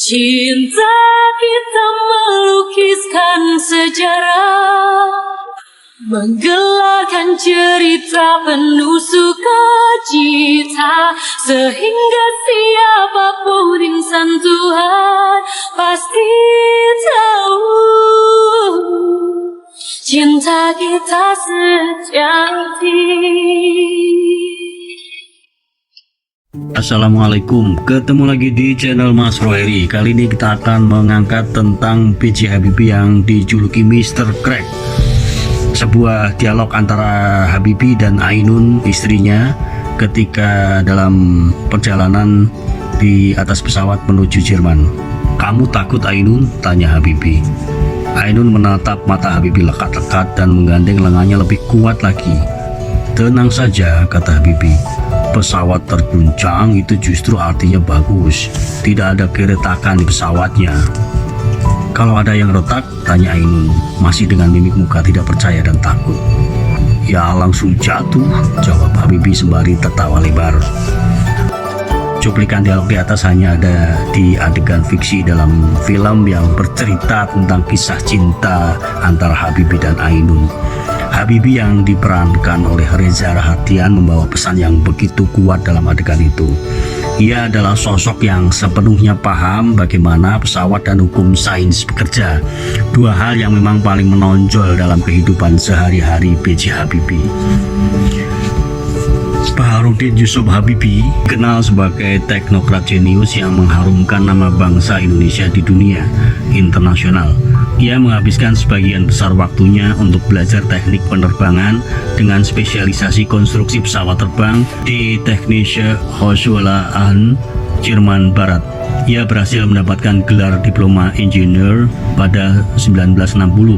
Cinta kita melukiskan sejarah, menggelarkan cerita penuh sukacita, sehingga siapapun insan Tuhan pasti tahu cinta kita sejati. Assalamualaikum, ketemu lagi di channel Mas Roheri. Kali ini kita akan mengangkat tentang B.J. Habibie yang dijuluki Mr. Crack. Sebuah dialog antara Habibie dan Ainun, istrinya, ketika dalam perjalanan di atas pesawat menuju Jerman. "Kamu takut, Ainun?" tanya Habibie. Ainun menatap mata Habibie lekat-lekat dan menggandeng lengannya lebih kuat lagi. "Tenang saja," kata Habibie. "Pesawat terguncang itu justru artinya bagus. Tidak ada keretakan di pesawatnya." "Kalau ada yang retak?" tanya Ainun, masih dengan mimik muka tidak percaya dan takut. "Ya langsung jatuh," jawab Habibie sembari tertawa lebar. Cuplikan dialog di atas hanya ada di adegan fiksi dalam film yang bercerita tentang kisah cinta antara Habibie dan Ainun. Habibie yang diperankan oleh Reza Rahadian membawa pesan yang begitu kuat dalam adegan itu. Ia adalah sosok yang sepenuhnya paham bagaimana pesawat dan hukum sains bekerja. Dua hal yang memang paling menonjol dalam kehidupan sehari-hari B.J. Habibie. Baharudin Yusuf Habibie dikenal sebagai teknokrat jenius yang mengharumkan nama bangsa Indonesia di dunia internasional. Ia menghabiskan sebagian besar waktunya untuk belajar teknik penerbangan dengan spesialisasi konstruksi pesawat terbang di Technische Hochschule Aachen, Jerman Barat. Ia berhasil mendapatkan gelar diploma ingenieur pada 1960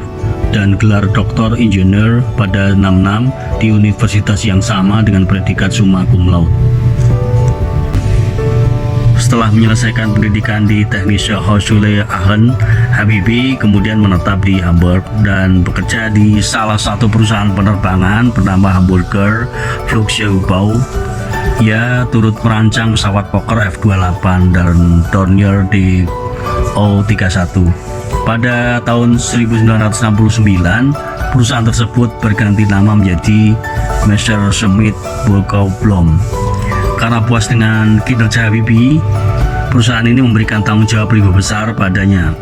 dan gelar doktor ingenieur pada 66 di universitas yang sama dengan predikat summa cum laude. Setelah menyelesaikan pendidikan di Technische Hochschule Aachen, Habibie kemudian menetap di Hamburg dan bekerja di salah satu perusahaan penerbangan bernama Hamburger Flugzeugbau. Ia turut merancang pesawat Fokker F-28 dan Dornier DO-31. Pada tahun 1969, perusahaan tersebut berganti nama menjadi Messerschmitt Burkau-Blohm. Karena puas dengan kinerja Habibie, perusahaan ini memberikan tanggung jawab lebih besar padanya.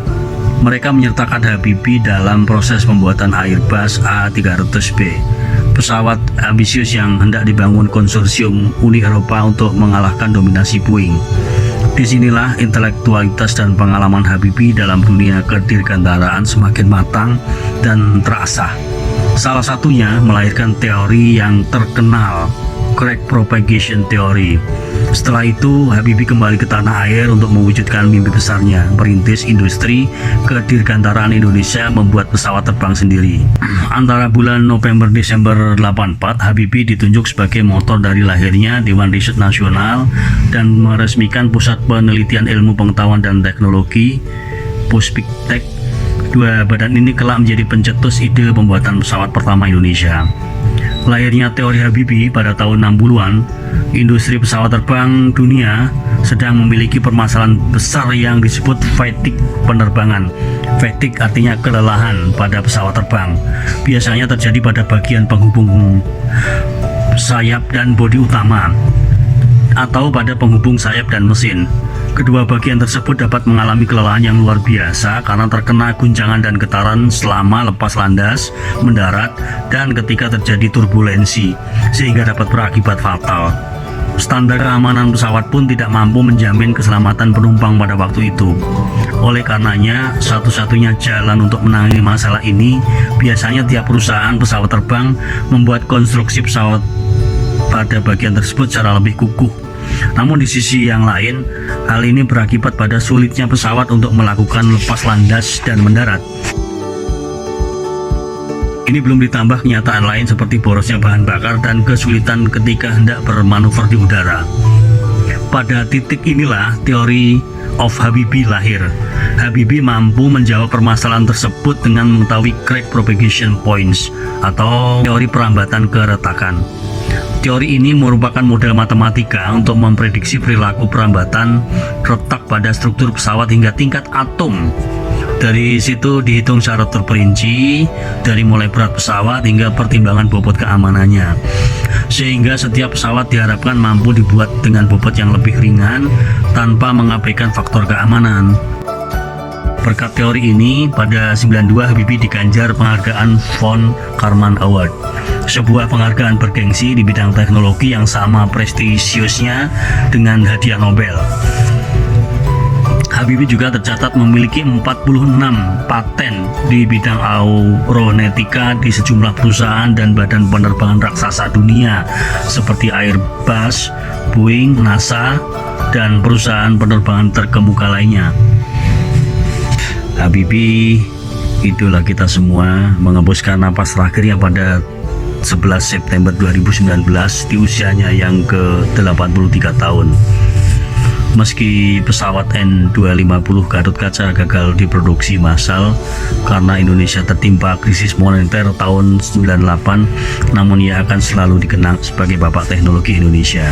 Mereka menyertakan Habibie dalam proses pembuatan Airbus A300B, pesawat ambisius yang hendak dibangun konsorsium Uni Eropa untuk mengalahkan dominasi Boeing. Disinilah intelektualitas dan pengalaman Habibie dalam dunia kedirgantaraan semakin matang dan terasah. Salah satunya melahirkan teori yang terkenal, Crack Propagation Theory. Setelah itu, Habibie kembali ke tanah air untuk mewujudkan mimpi besarnya, merintis industri kedirgantaraan Indonesia, membuat pesawat terbang sendiri. Antara bulan November-Desember 84, Habibie ditunjuk sebagai motor dari lahirnya Dewan Riset Nasional dan meresmikan Pusat Penelitian Ilmu Pengetahuan dan Teknologi, Puspiktek. Dua badan ini kelak menjadi pencetus ide pembuatan pesawat pertama Indonesia. Lahirnya teori Habibie pada tahun 60-an, industri pesawat terbang dunia sedang memiliki permasalahan besar yang disebut fatigue penerbangan. Fatigue artinya kelelahan pada pesawat terbang. Biasanya terjadi pada bagian penghubung sayap dan bodi utama, atau pada penghubung sayap dan mesin. Kedua bagian tersebut dapat mengalami kelelahan yang luar biasa karena terkena guncangan dan getaran selama lepas landas, mendarat, dan ketika terjadi turbulensi, sehingga dapat berakibat fatal. Standar keamanan pesawat pun tidak mampu menjamin keselamatan penumpang pada waktu itu. Oleh karenanya, satu-satunya jalan untuk menangani masalah ini biasanya tiap perusahaan pesawat terbang membuat konstruksi pesawat pada bagian tersebut secara lebih kukuh. Namun di sisi yang lain, hal ini berakibat pada sulitnya pesawat untuk melakukan lepas landas dan mendarat. Ini belum ditambah kenyataan lain seperti borosnya bahan bakar dan kesulitan ketika hendak bermanuver di udara. Pada titik inilah teori of Habibie lahir. Habibie mampu menjawab permasalahan tersebut dengan mengetahui crack propagation points atau teori perambatan keretakan. Teori ini merupakan model matematika untuk memprediksi perilaku perambatan retak pada struktur pesawat hingga tingkat atom. Dari situ dihitung secara terperinci dari mulai berat pesawat hingga pertimbangan bobot keamanannya, sehingga setiap pesawat diharapkan mampu dibuat dengan bobot yang lebih ringan tanpa mengabaikan faktor keamanan. Berkat teori ini, pada 92 Habibie diganjar penghargaan Von Karman Award, sebuah penghargaan bergengsi di bidang teknologi yang sama prestisiusnya dengan hadiah Nobel. Habibie juga tercatat memiliki 46 paten di bidang aeronautika di sejumlah perusahaan dan badan penerbangan raksasa dunia seperti Airbus, Boeing, NASA, dan perusahaan penerbangan terkemuka lainnya. Habibie, idola kita semua, mengembuskan napas terakhirnya pada 11 September 2019 di usianya yang ke-83 tahun. Meski pesawat N250 Gatot Kaca gagal diproduksi massal karena Indonesia tertimpa krisis moneter tahun 98, namun ia akan selalu dikenang sebagai bapak teknologi Indonesia.